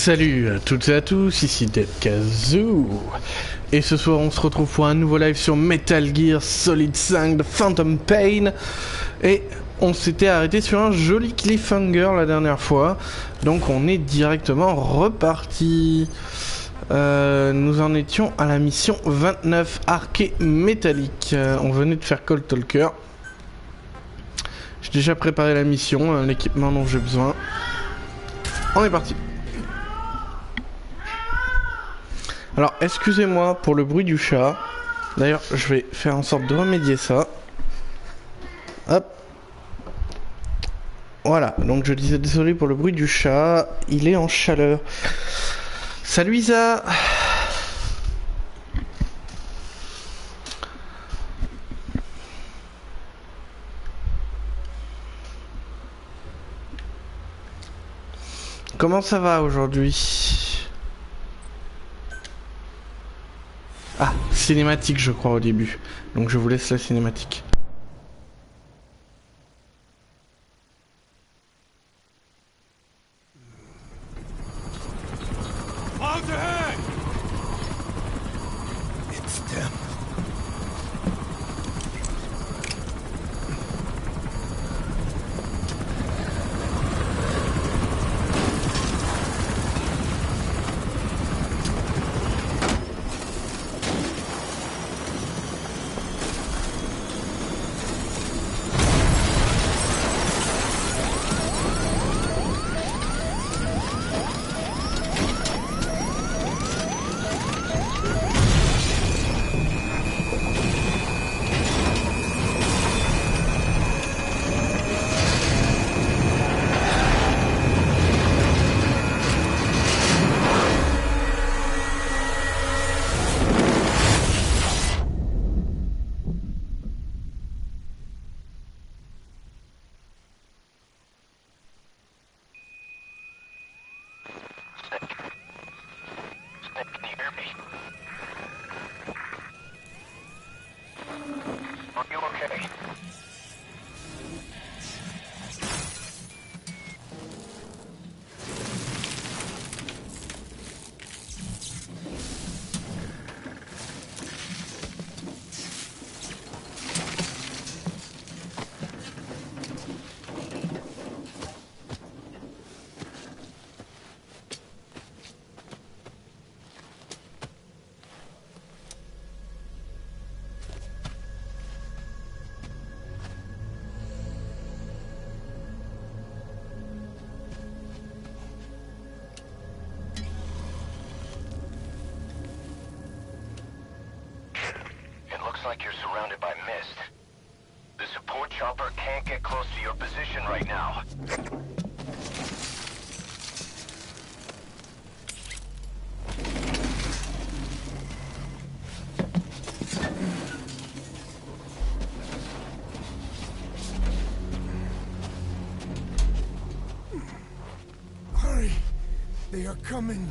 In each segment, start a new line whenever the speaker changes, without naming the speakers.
Salut à toutes et à tous, ici Kazoo. Et ce soir on se retrouve pour un nouveau live sur Metal Gear Solid 5 de Phantom Pain. Et on s'était arrêté sur un joli cliffhanger la dernière fois. Donc on est directement reparti. Nous en étions à la mission 29, arquet métallique. On venait de faire Cold Talker. J'ai déjà préparé la mission, l'équipement dont j'ai besoin. On est parti. Alors, excusez-moi pour le bruit du chat. D'ailleurs, je vais faire en sorte de remédier ça. Hop. Voilà, donc je disais désolé pour le bruit du chat. Il est en chaleur. Salut Isa. Comment ça va aujourd'hui ? Ah, cinématique je crois au début. Donc je vous laisse la cinématique.
Like you're surrounded by mist. The support chopper can't get close to your position right now.
Hurry! They are coming!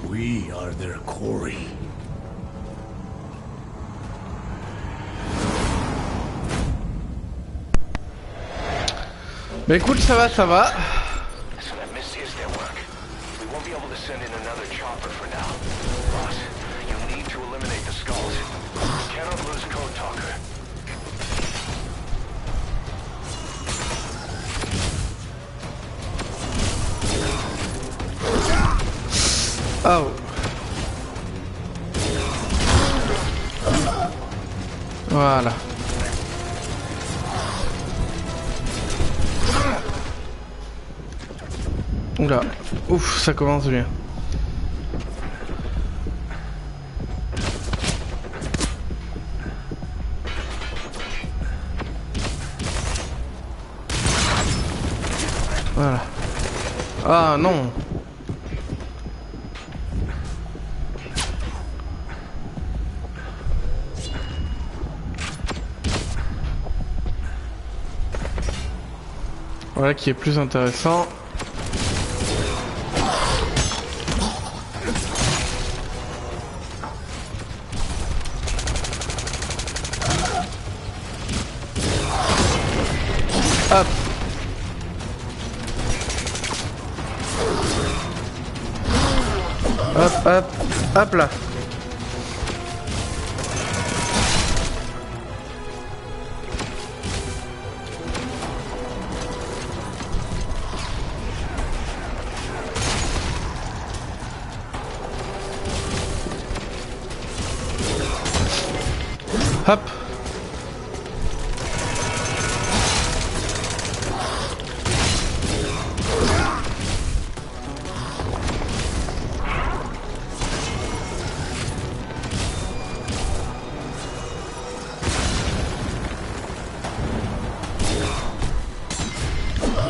We are their quarry.
Bah écoute, ça va, ça va.
Listen, I missed his their work. We won't be able to send in another chopper for now. Boss, you need to eliminate the skulls. You cannot lose Code Talker.
Oh. Voilà. Oula. Ouf, ça commence bien. Voilà. Ah non. Voilà qui est plus intéressant. Hop. Hop, hop, hop là. Hop.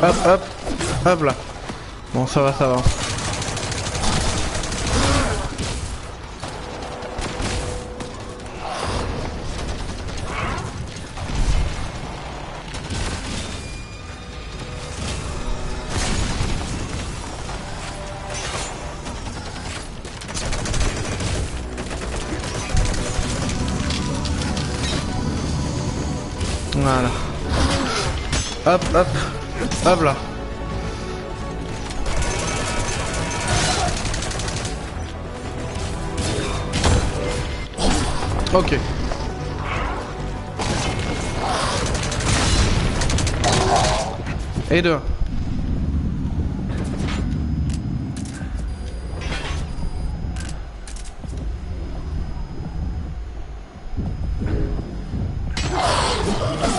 Hop, hop, hop là. Bon, ça va, ça va. Voilà. Hop, hop, hop là. Ok. Et deux.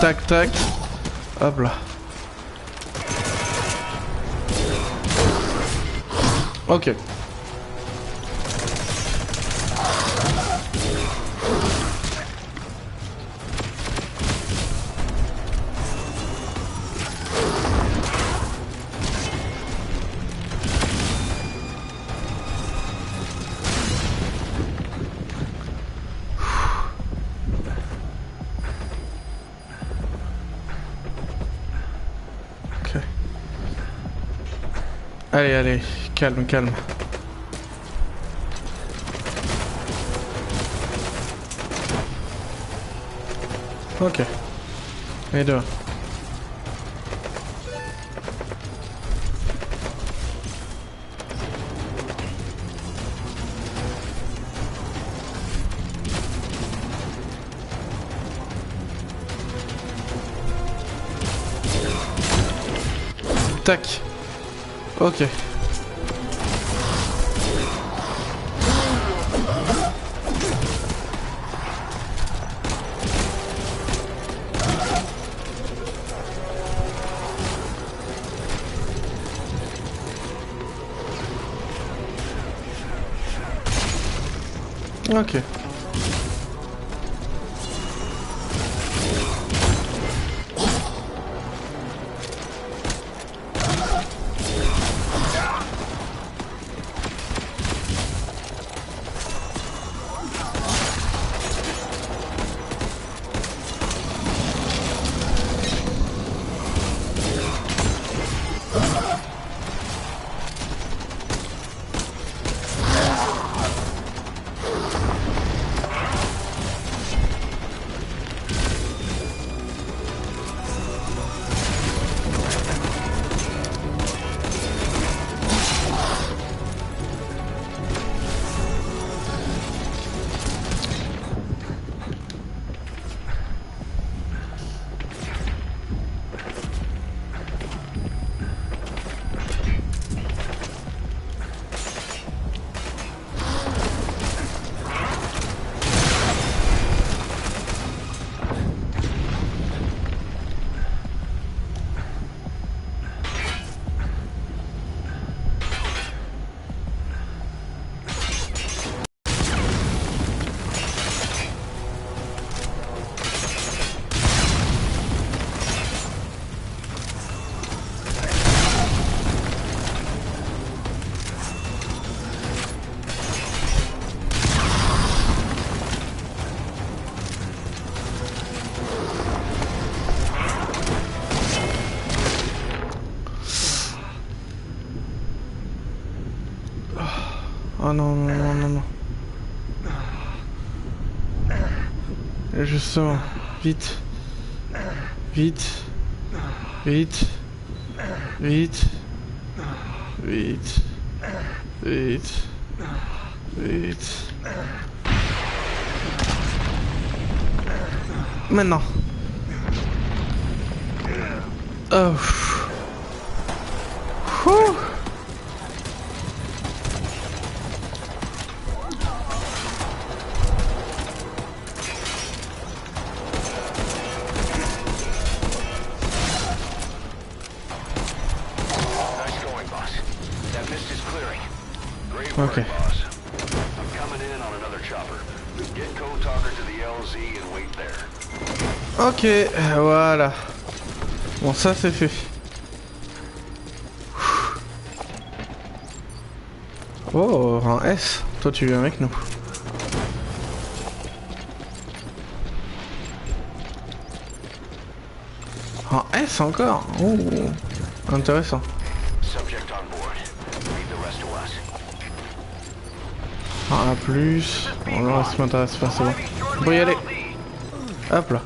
Tac, tac. Hop là. Ok. Allez, allez, calme, calme. Ok. Et deux. Tac. Ok. Ok. non, non, non, non, non. Justement, vite. Vite. Vite. Vite. Vite. Vite. Vite. Maintenant. Oh. Whew. Okay.
Boss. I'm coming in on another chopper. Get code talker to the LZ and wait there.
Ok, voilà. Bon, ça c'est fait. Oh, un S. Toi, tu viens avec nous. Un S encore. Oh, intéressant.
Subject on board. Leave the rest to us.
Un A+. Bon, le reste m'intéresse pas, c'est bon. On peut y aller. Hop là.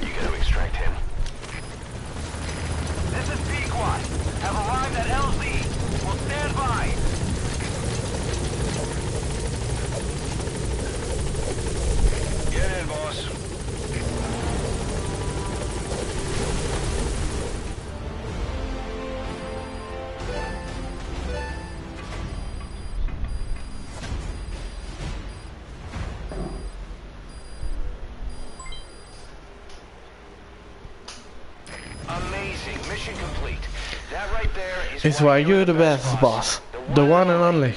You gotta extract him. This is P-Quad. Have arrived at LZ. We'll stand by. Get in, boss. Amazing. Mission complete. That right there is
It's why you're the best, boss. The one and only.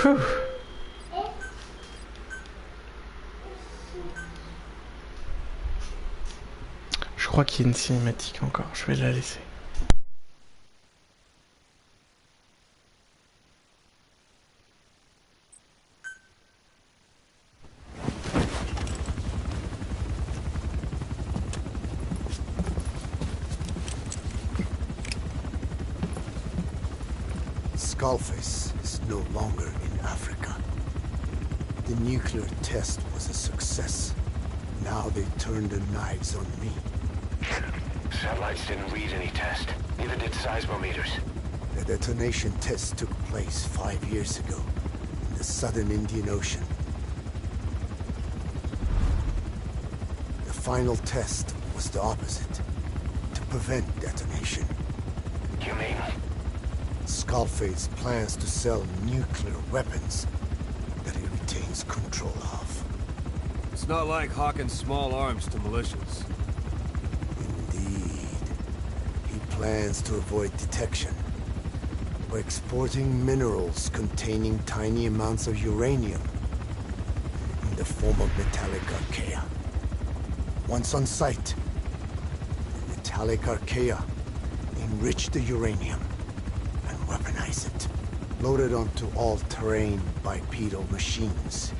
Whew. Je crois qu'il y a une cinématique encore, je vais la laisser.
Skullface is no longer in Africa. The nuclear test was a success. Now they turned their knives on me.
Satellites didn't read any test. Neither did seismometers.
The detonation test took place 5 years ago in the southern Indian Ocean. The final test was the opposite, to prevent detonation.
You mean?
Skullface plans to sell nuclear weapons that he retains control of.
It's not like hawking small arms to militias.
Indeed. He plans to avoid detection by exporting minerals containing tiny amounts of uranium in the form of metallic archaea. Once on site, the metallic archaea enrich the uranium and weaponize it. Loaded onto all-terrain bipedal machines.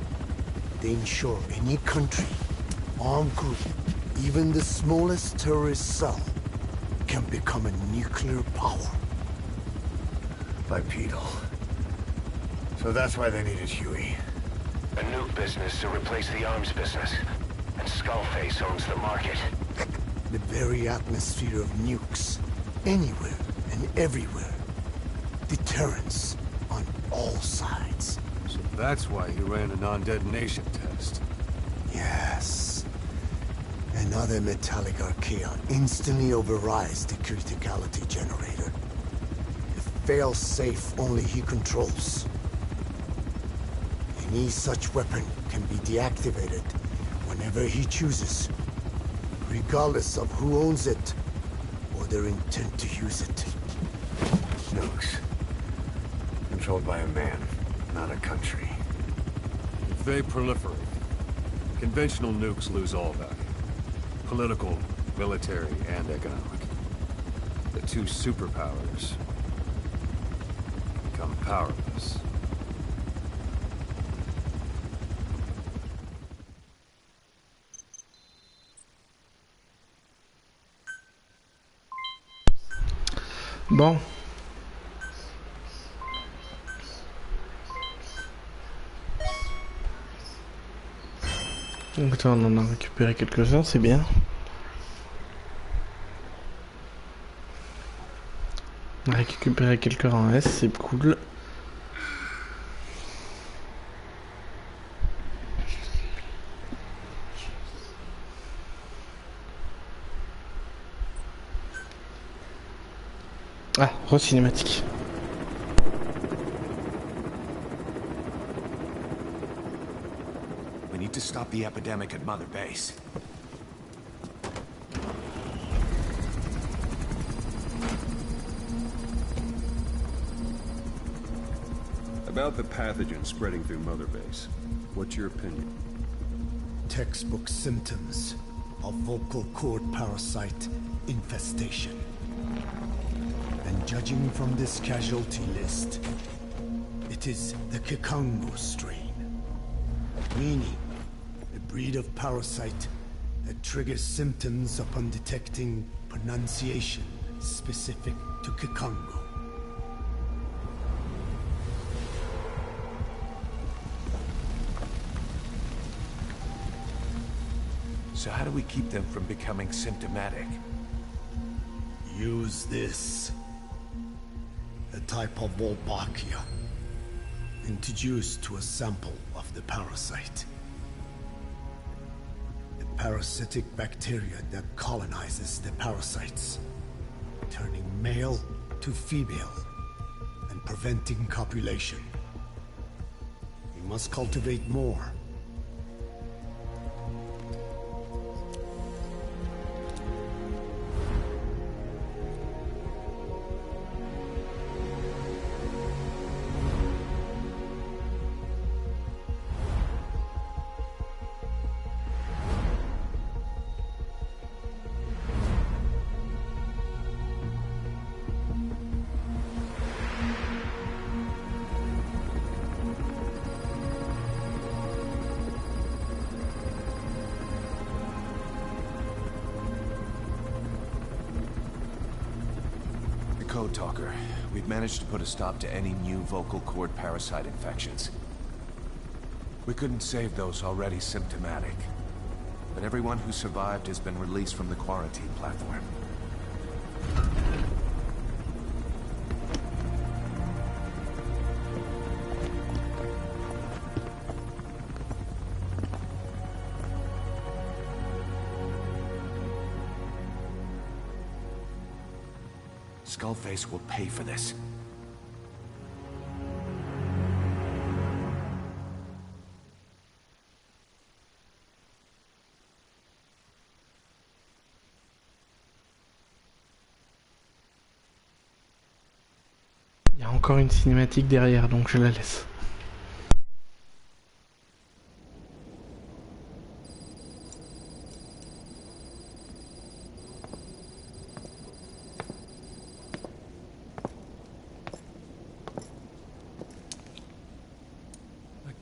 They ensure any country, armed group, even the smallest terrorist cell, can become a nuclear power.
Bipedal. So that's why they needed Huey.
A nuke business to replace the arms business. And Skullface owns the market.
The very atmosphere of nukes, anywhere and everywhere. Deterrence on all sides.
So that's why he ran a non-detonation test.
Yes. Another metallic archaea instantly overrides the criticality generator. A fail-safe only he controls. Any such weapon can be deactivated whenever he chooses, regardless of who owns it or their intent to use it.
Nukes. Controlled by a man, not a country.
If they proliferate, conventional nukes lose all value. Political, military, and economic. The two superpowers become powerless.
Bon. Donc attends, on en a récupéré quelques-uns, c'est bien. On a récupéré quelques rangs S, c'est cool. Ah, re-cinématique.
We need to stop the epidemic at Mother Base.
About the pathogen spreading through Mother Base, what's your opinion?
Textbook symptoms of vocal cord parasite infestation. And judging from this casualty list, it is the Kikango strain. Meaning, a breed of parasite that triggers symptoms upon detecting pronunciation specific to Kikango.
So how do we keep them from becoming symptomatic?
Use this. A type of Wolbachia. Introduced to a sample of the parasite. A parasitic bacteria that colonizes the parasites, turning male to female and preventing copulation. We must cultivate more.
Code Talker, we've managed to put a stop to any new vocal cord parasite infections. We couldn't save those already symptomatic, but everyone who survived has been released from the quarantine platform. Skullface will pay for this.
Il y a encore une cinématique derrière, donc je la laisse.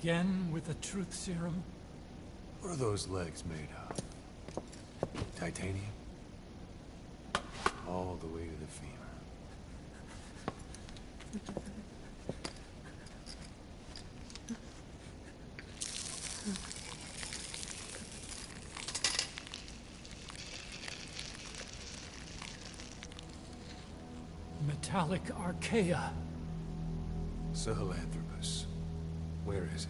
Again with the truth serum?
What are those legs made of? Titanium? All the way to the femur.
Metallic archaea.
Sahelanthropus. Where is it?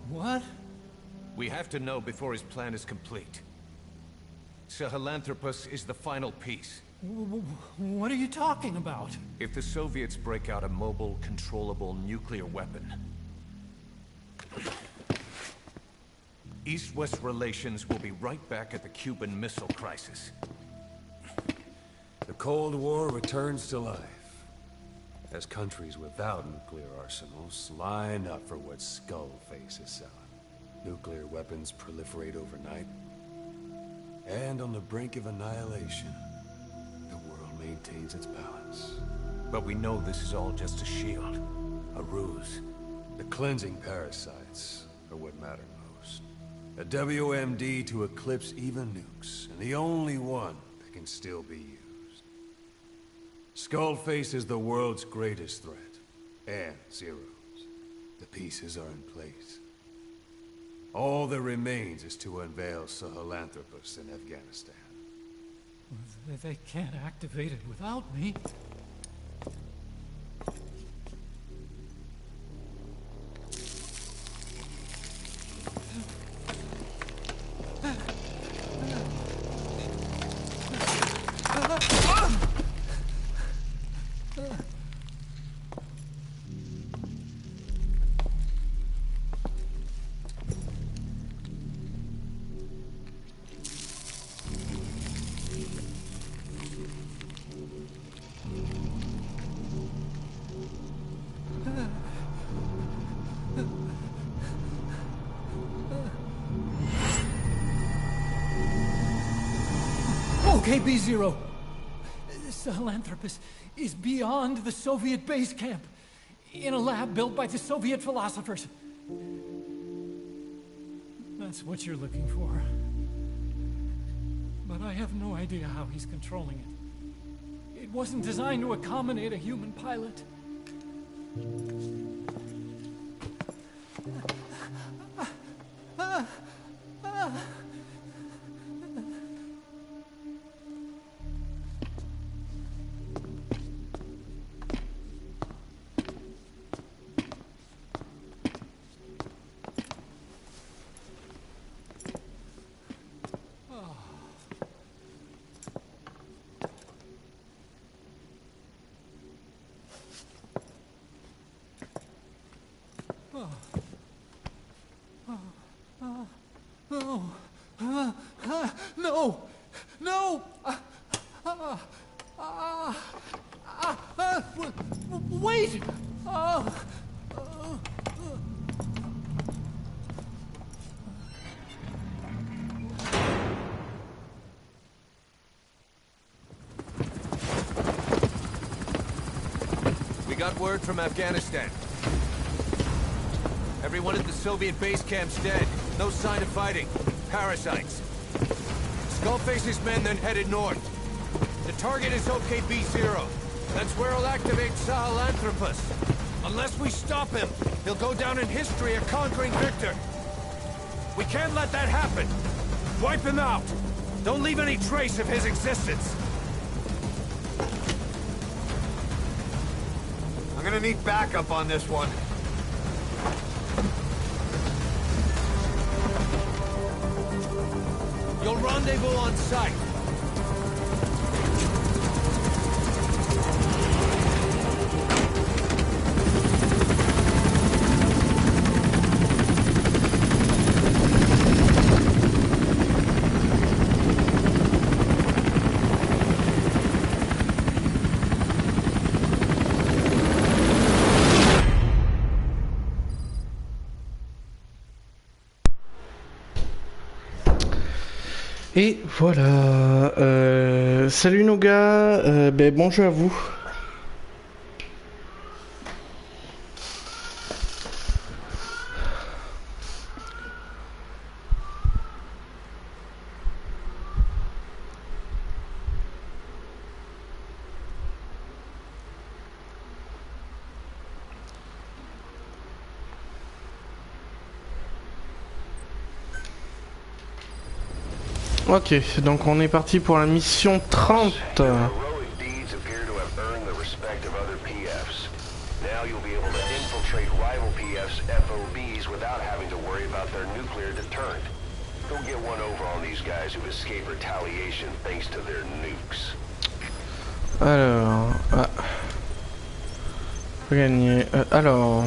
What?
We have to know before his plan is complete. Sahelanthropus is the final piece.
What are you talking about?
If the Soviets break out a mobile, controllable nuclear weapon, East-West relations will be right back at the Cuban Missile Crisis.
The Cold War returns to life. As countries without nuclear arsenals line up for what Skullface is selling. Nuclear weapons proliferate overnight. And on the brink of annihilation, the world maintains its balance.
But we know this is all just a shield, a ruse.
The cleansing parasites are what matter most. A WMD to eclipse even nukes, and the only one that can still be used. Skullface is the world's greatest threat. And Zero's. The pieces are in place. All that remains is to unveil Sahelanthropus in Afghanistan.
They can't activate it without me. Okay, B-Zero. Sahelanthropus is beyond the Soviet base camp, in a lab built by the Soviet philosophers. That's what you're looking for. But I have no idea how he's controlling it. It wasn't designed to accommodate a human pilot. No! No! Wait!
We got word from Afghanistan. Everyone at the Soviet base camp's dead. No sign of fighting. Parasites. Skullface's men then headed north. The target is OKB-0. That's where he'll activate Sahelanthropus. Unless we stop him, he'll go down in history a conquering victor. We can't let that happen. Wipe him out. Don't leave any trace of his existence.
I'm gonna need backup on this one.
You'll rendezvous on site.
Et voilà, salut nos gars, bon jeu à vous. Ok, donc on est parti pour la mission 30. Alors, gagner. Alors,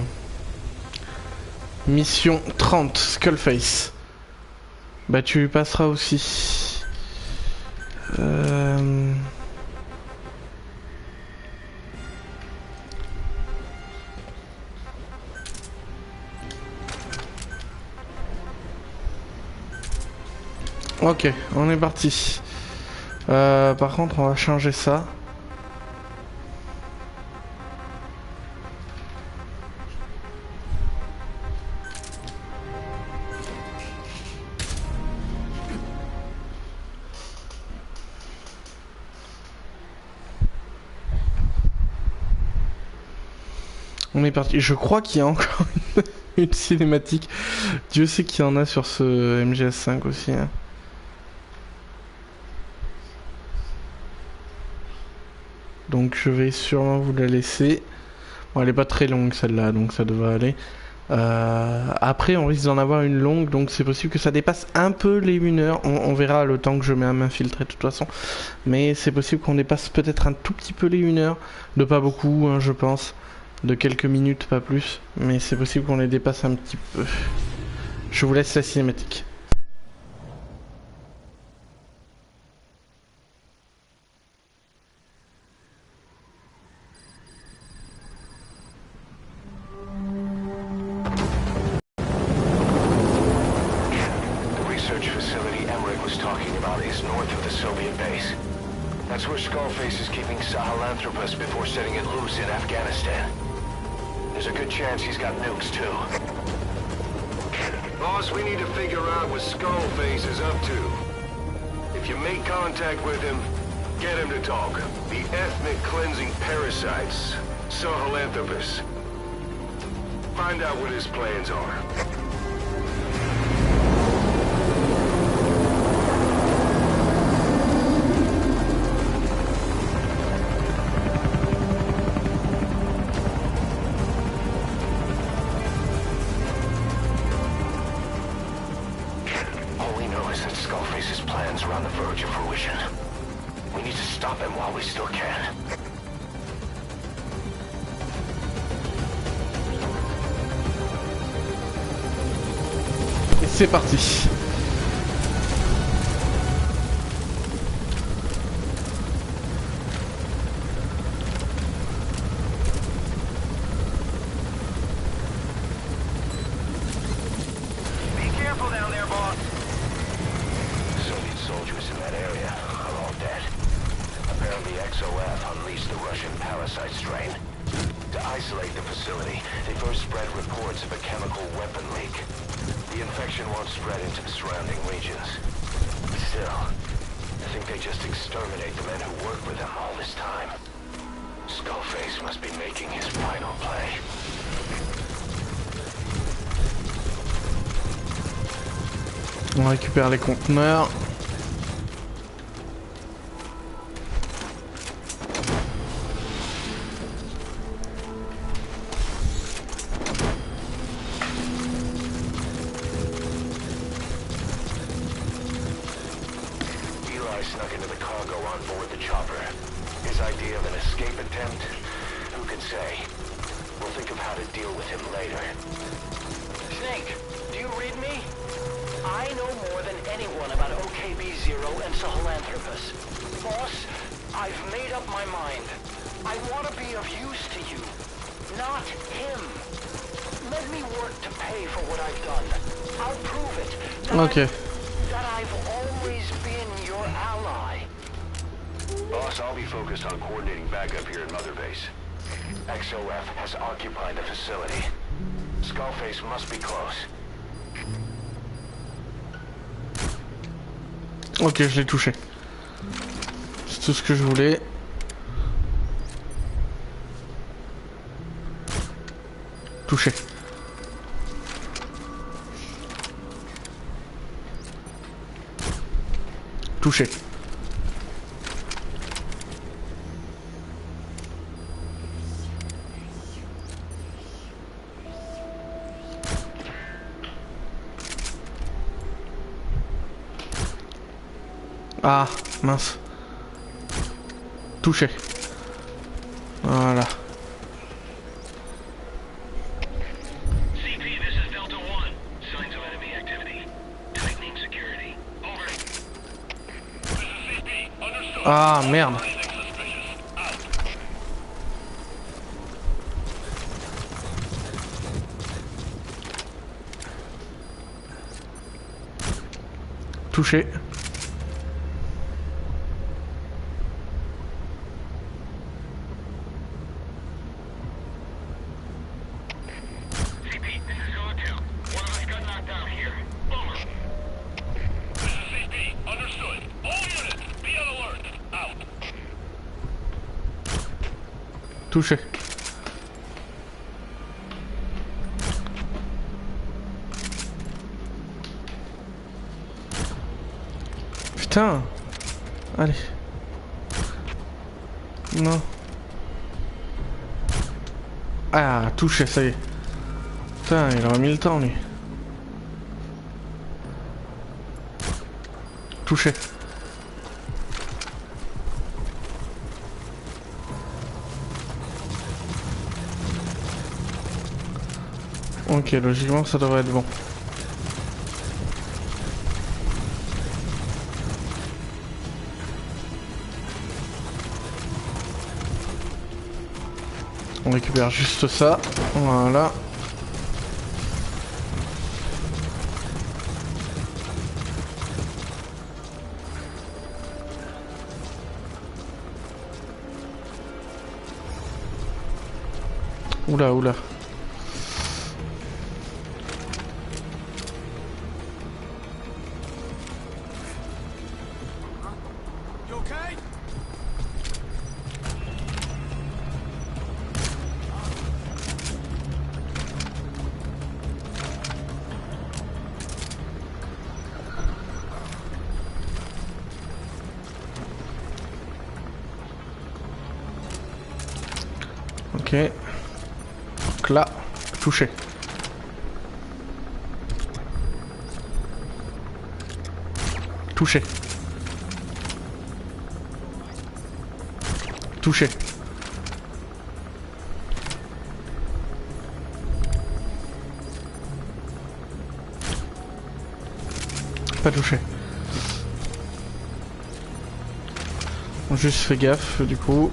mission 30, Skullface. Bah tu passeras aussi. Ok, on est parti. Par contre, on va changer ça. On est parti. Je crois qu'il y a encore une... une cinématique. Dieu sait qu'il y en a sur ce MGS5 aussi. Hein. Donc je vais sûrement vous la laisser. Bon, elle est pas très longue celle-là, donc ça devrait aller. Après, on risque d'en avoir une longue, donc c'est possible que ça dépasse un peu les 1 heure. On verra le temps que je mets à m'infiltrer de toute façon. Mais c'est possible qu'on dépasse peut-être un tout petit peu les 1 heure. De pas beaucoup, hein, je pense. De quelques minutes, pas plus. Mais c'est possible qu'on les dépasse un petit peu. Je vous laisse la cinématique.
That's where Skullface is keeping Sahelanthropus before setting it loose in Afghanistan. There's a good chance he's got nukes, too.
Boss, we need to figure out what Skullface is up to. If you make contact with him, get him to talk. The ethnic cleansing parasites, Sahelanthropus. Find out what his plans are.
C'est parti.
Be careful down there, boss. Soviet soldiers in that area are all dead. Apparently XOF unleashed the Russian parasite strain. To isolate the facility, they first spread reports of a chemical weapon leak. The infection won't spread into the surrounding regions. Still, I think they just exterminate the men who worked with them all this time. Skullface must be making his final play.
On récupère les conteneurs.
Snuck into the cargo on board the chopper. His idea of an escape attempt? Who can say? We'll think of how to deal with him later. Snake, do you read me? I know more than anyone about OKB-0 and Sahelanthropus. Boss, I've made up my mind. I want to be of use to you, not him. Let me work to pay for what I've done. I'll prove it. That I've always been your ally. Boss, I'll be focused on coordinating backup here at Mother Base. XOF has occupied the facility. Skullface must be close.
Ok, je l'ai touché. C'est tout ce que je voulais. Touché. Touché. Ah, mince. Touché. Voilà. Ah, merde. Touché. Touché. Putain. Allez. Non. Ah, touché, ça y est. Putain, il aura mis le temps, lui. Touché. Ok, logiquement, ça devrait être bon. On récupère juste ça. Voilà. Oula, oula. Ok. Donc là, touché. Touché. Touché. Pas touché. On juste fait gaffe du coup.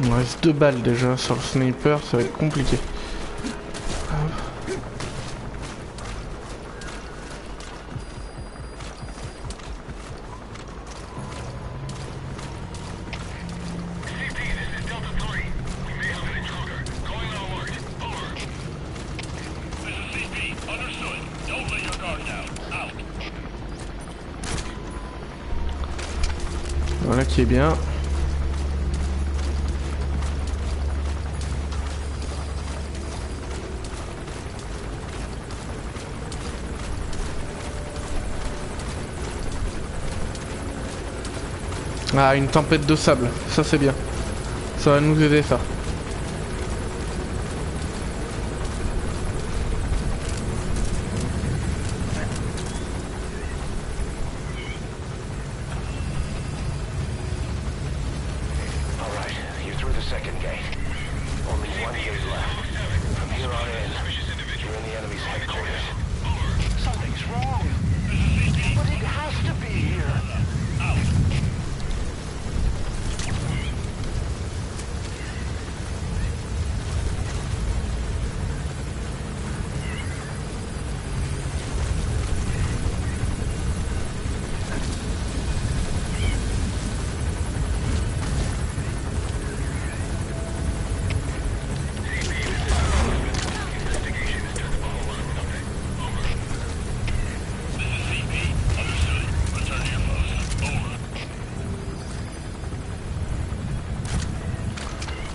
Il me reste 2 balles déjà sur le sniper, ça va être compliqué. Voilà qui est bien. Ah, une tempête de sable, ça c'est bien. Ça va nous aider ça.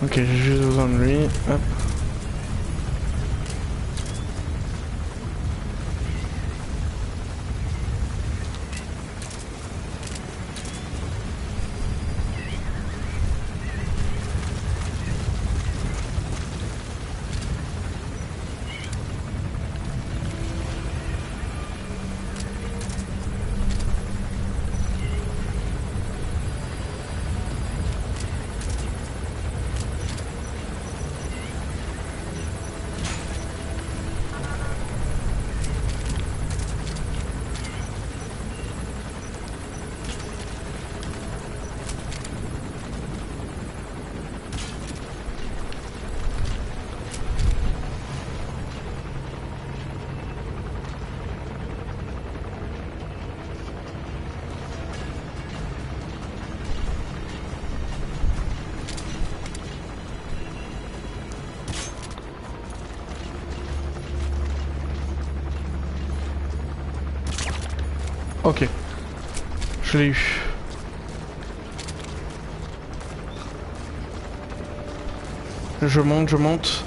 Ok, j'ai juste besoin de lui. Hop. Ok. Je l'ai eu. Je monte, je monte.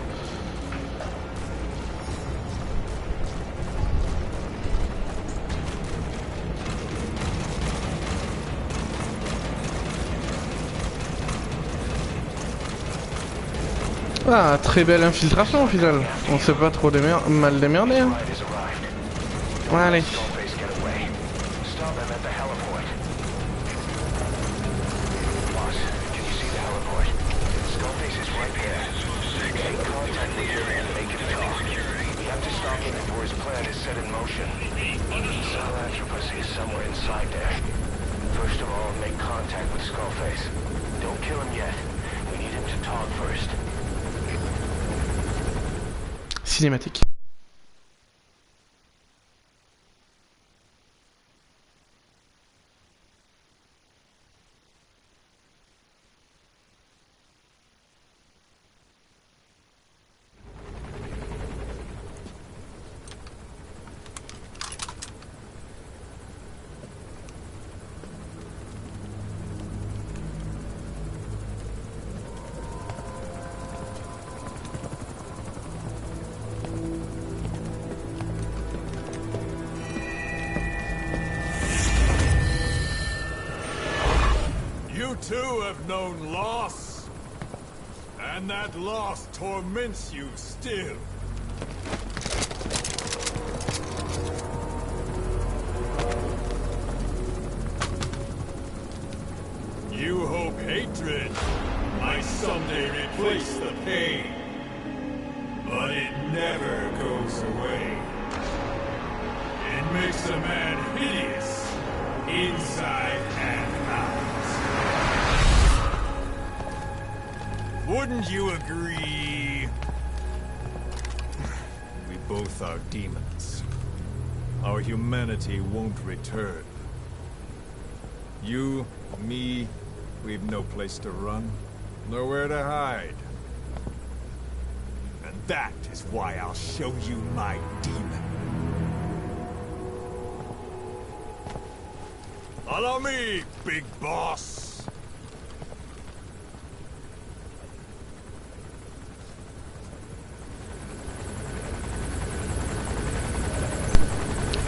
Ah, très belle infiltration au final. On s'est pas trop mal démerdé. Hein. Allez. Cinématique.
You too have known loss, and that loss torments you still. You hope hatred might someday replace the pain, but it never goes away. It makes a man hideous, inside and out. Wouldn't you agree? We both are demons. Our humanity won't return. You, me, we've no place to run, nowhere to hide. And that is why I'll show you my demon. Follow me, Big Boss!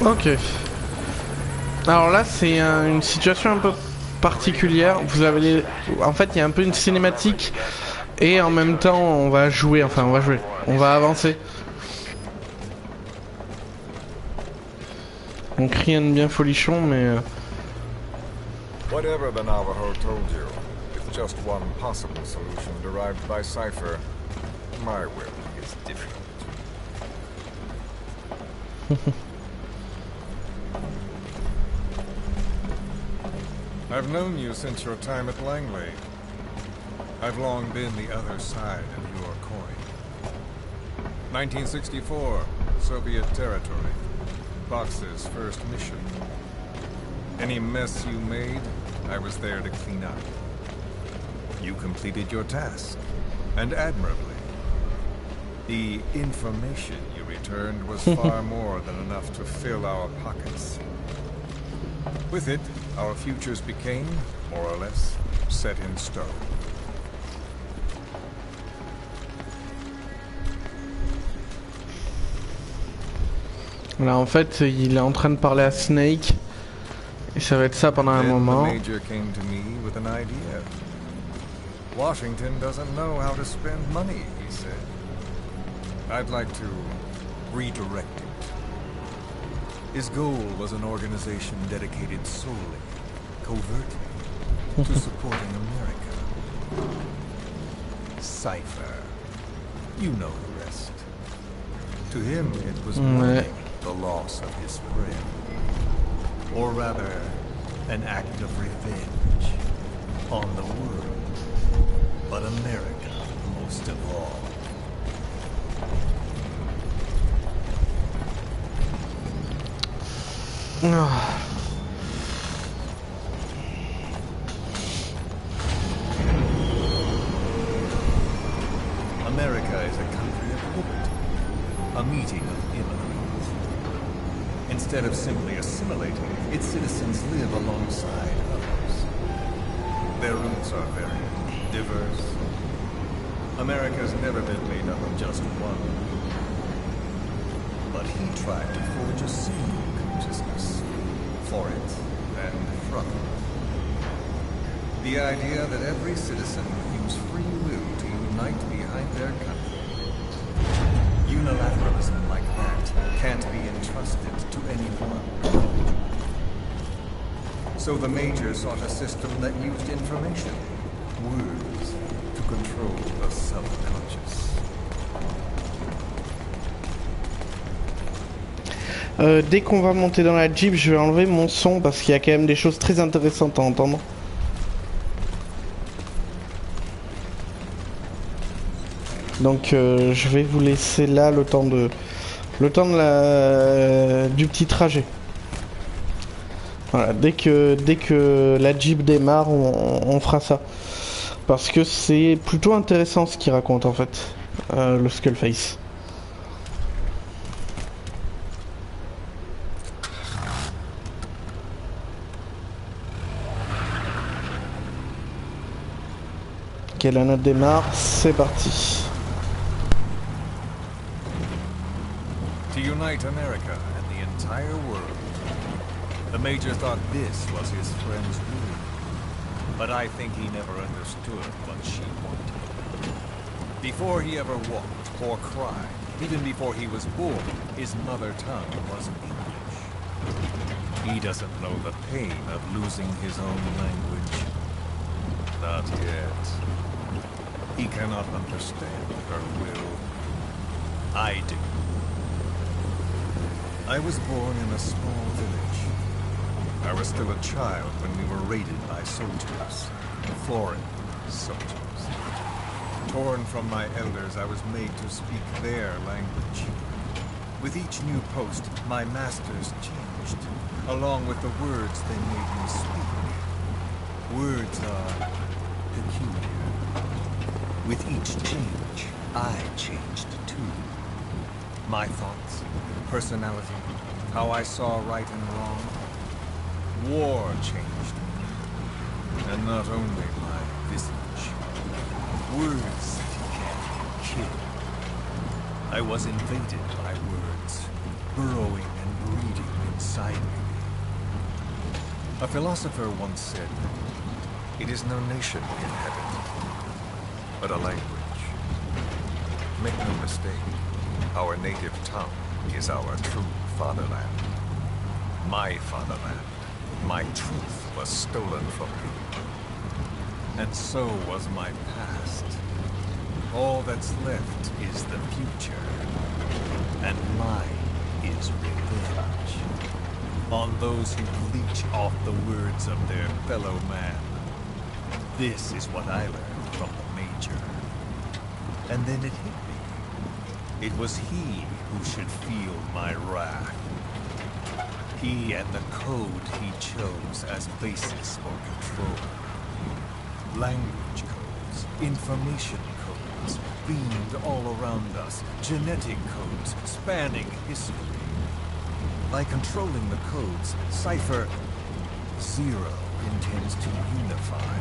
Ok. Alors là, c'est une situation un peu particulière. Vous avez en fait, il y a un peu une cinématique et en même temps, on va jouer. Enfin, on va jouer. On va avancer. Donc rien de bien folichon, mais.
Whatever the Navajo told you, it's just one possible solution derived by Cypher. My will is different. I've known you since your time at Langley. I've long been the other side of your coin. 1964, Soviet territory. Box's first mission. Any mess you made, I was there to clean up. You completed your task, and admirably. The information you returned was far more than enough to fill our pockets. With it, our futures became, more or less, set in stone.
Là, en fait, il est en train de parler à Snake. Et ça va être ça pendant un moment.
The Major came to me with an idea. Washington doesn't know how to spend money, he said. I'd like to redirect it. His goal was an organization dedicated solely, covertly, to supporting America. Cypher. You know the rest. To him, it was mourning the loss of his friend. Or rather, an act of revenge on the world. But America, most of all. America is a country of liberty, a meeting of immigrants. Instead of simply assimilating, its citizens live alongside others. Their roots are very diverse. America's never been made up of just one. But he tried to forge a single consciousness for it and from it. The idea that every citizen would use free will to unite behind their country. Unilateralism like that can't be entrusted to anyone. So the Major sought a system that used information, words, to control the subconscious.
Dès qu'on va monter dans la Jeep, je vais enlever mon son parce qu'il y a quand même des choses très intéressantes à entendre. Donc je vais vous laisser là le temps du petit trajet. Voilà, dès que la Jeep démarre, on fera ça. Parce que c'est plutôt intéressant ce qu'il raconte en fait, le Skullface. Ok, la note démarre, c'est parti.
To unite America and the entire world. The Major thought this was his friend's rule. But I think he never understood what she wanted. Before he ever walked or cried, even before he was born, his mother tongue was English. He doesn't know the pain of losing his own language. Not yet. He cannot understand her will. I do. I was born in a small village. I was still a child when we were raided by soldiers. Foreign soldiers. Torn from my elders, I was made to speak their language. With each new post, my masters changed, along with the words they made me speak. Words are peculiar. With each change, I changed too. My thoughts, personality, how I saw right and wrong. War changed me. And not only my visage. Words can kill. I was invaded by words, burrowing and breeding inside me. A philosopher once said, "It is no nation in heaven, but a language." Make no mistake, our native tongue is our true fatherland. My fatherland. My truth was stolen from me. And so was my past. All that's left is the future. And mine is revenge. On those who leech off the words of their fellow man. This is what I learned from the Major. And then it hit me. It was he who should feel my wrath. He and the code he chose as basis for control. Language codes, information codes, beamed all around us, genetic codes spanning history. By controlling the codes, Cypher Zero intends to unify.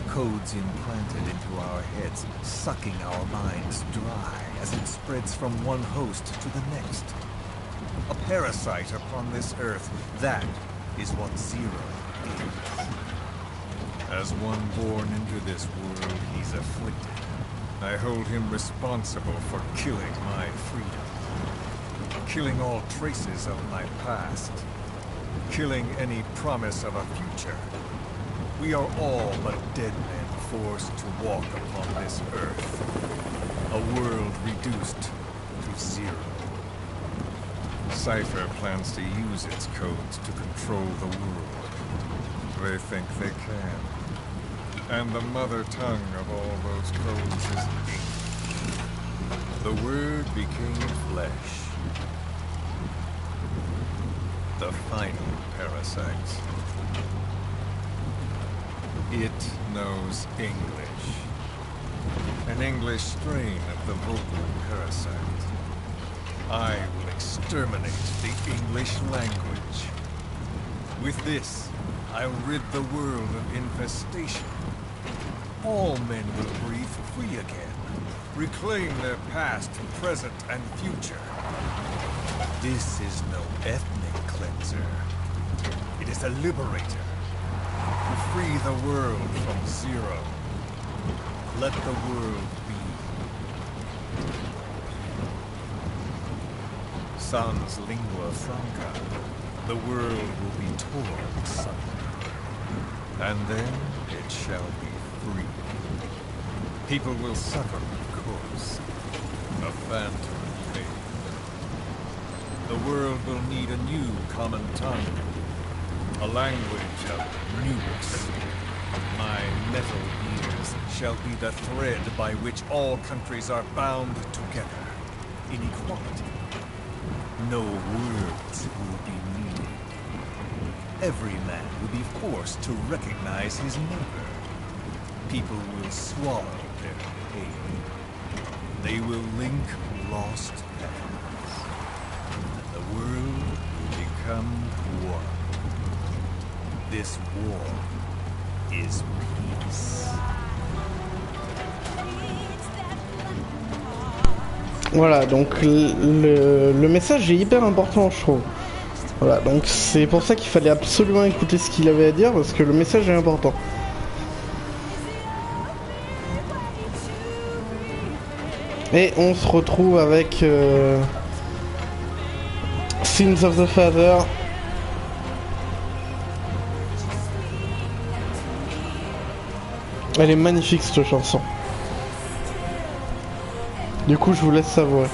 Codes implanted into our heads, sucking our minds dry as it spreads from one host to the next. A parasite upon this earth, that is what Zero is. As one born into this world, he's afflicted. I hold him responsible for killing my freedom. Killing all traces of my past. Killing any promise of a future. We are all but dead men forced to walk upon this earth. A world reduced to zero. Cypher plans to use its codes to control the world. They think they can. And the mother tongue of all those codes is ink. The word became flesh. The final parasite. It knows English. An English strain of the vocal parasite. I will exterminate the English language. With this, I'll rid the world of infestation. All men will breathe free again, reclaim their past, present, and future. This is no ethnic cleanser. It is a liberator. To free the world from zero. Let the world be. Sans lingua franca, the world will be torn asunder. And then it shall be free. People will suffer, of course. A phantom pain. The world will need a new common tongue. A language of nukes. My metal ears shall be the thread by which all countries are bound together. In equality. No words will be needed. Every man will be forced to recognize his neighbor. People will swallow their pain. They will link lost hands. And the world will become one. This war is peace.
Voilà, donc le message est hyper important, je trouve. Voilà, donc c'est pour ça qu'il fallait absolument écouter ce qu'il avait à dire, parce que le message est important. Et on se retrouve avec Sins of the Father. Elle est magnifique cette chanson. Du coup, je vous laisse savourer.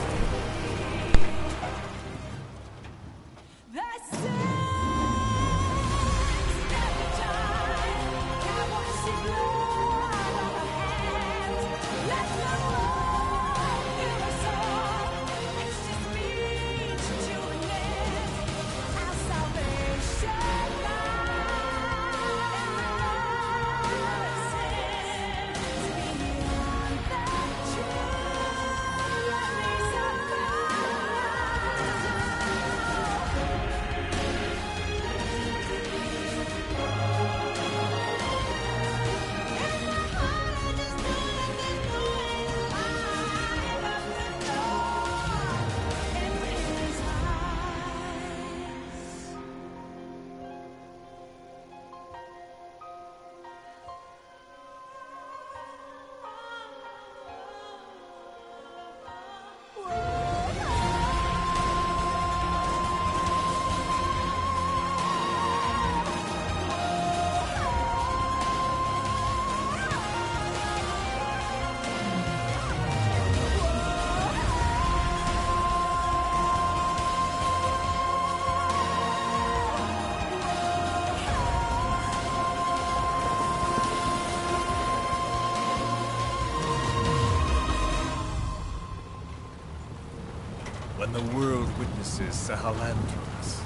When the world witnesses Sahelanthropus,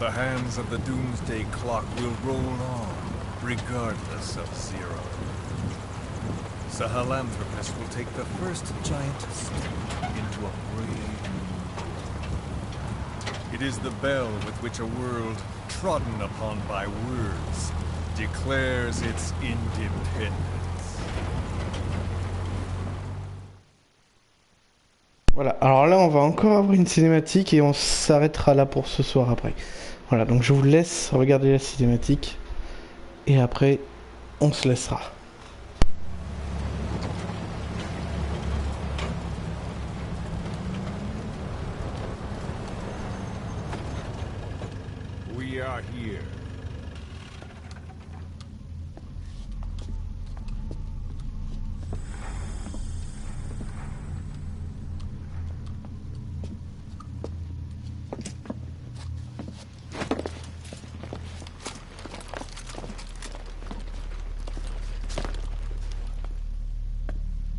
the hands of the doomsday clock will roll on, regardless of zero. Sahelanthropus will take the first giant step into a brave new world. It is the bell with which a world trodden upon by words declares its independence.
Voilà, alors là on va encore avoir une cinématique et on s'arrêtera là pour ce soir après. Voilà, donc je vous laisse regarder la cinématique et après on se laissera.
We are here.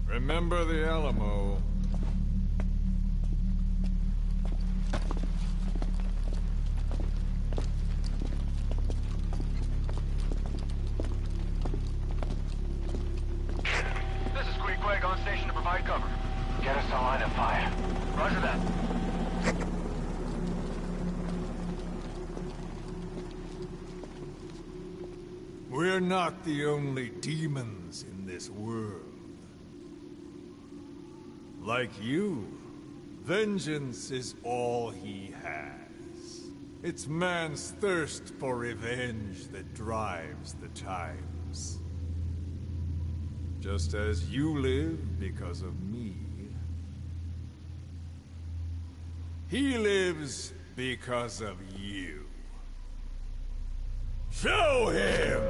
Remember the Alamo.
This is Queequeg on station to provide cover. Get us a line of fire. Roger that.
We're not the only demons in this world. Like you, vengeance is all he has. It's man's thirst for revenge that drives the times. Just as you live because of me, he lives because of you. Show him!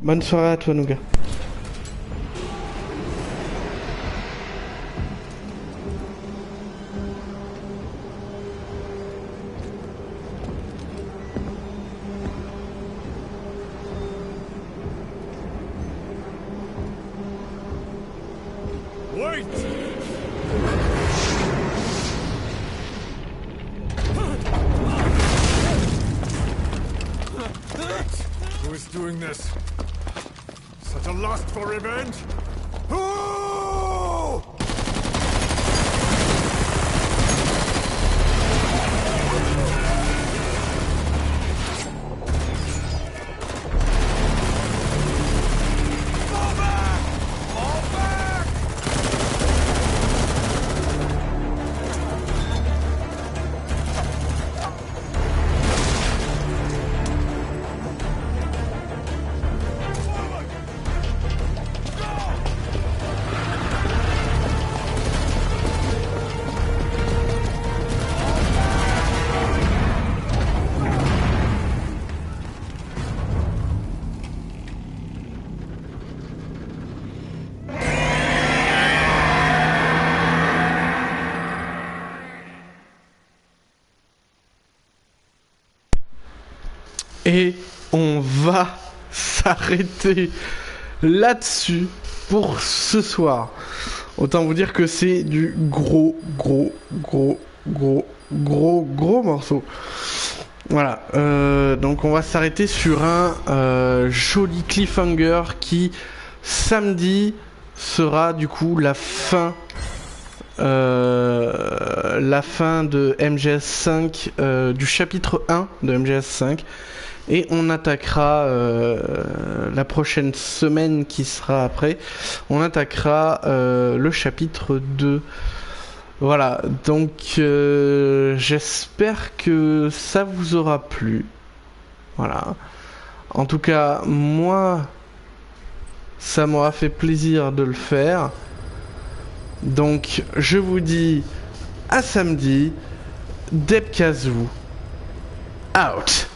Bonne soirée à toi, Nougat.
Wait! Who is doing this? Such a lust for revenge? Who? Fall back! Fall back!
Et on va s'arrêter là-dessus pour ce soir. Autant vous dire que c'est du gros morceau. Voilà, donc on va s'arrêter sur un joli cliffhanger qui samedi sera du coup la fin de MGS5, du chapitre 1 de MGS5. Et on attaquera la prochaine semaine qui sera après, on attaquera le chapitre 2. Voilà, donc j'espère que ça vous aura plu. Voilà. En tout cas, moi, ça m'aura fait plaisir de le faire. Donc, je vous dis à samedi. Debkazoo, out.